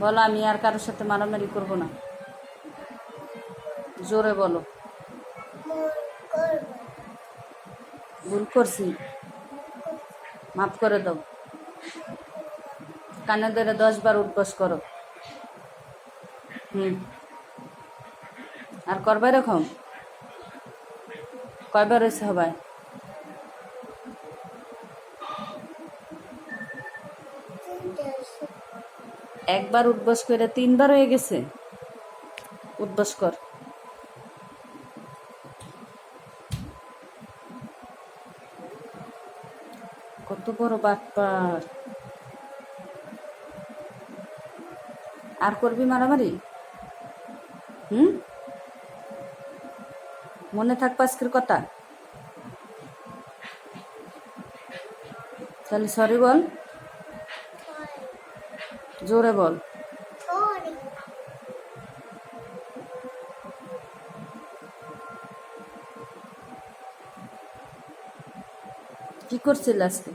বলো আমি আর কারোর সাথে মারামারি করব না। জোরে বলো। ভুল করছি, মাফ করে দাও। কানে ধরে 10 বার উঠবস করো। আর করবে এরকম? কয়বার হয়েছে হবায়? একবার উঠবস করে 3বার হয়ে গেছে। উঠবস কর। কত বড় বাটপার! আর করবি মারামারি? মনে থাকবে আজকের কথা? তাহলে সরি বল, জোরে বল। কি করছিল আজকে?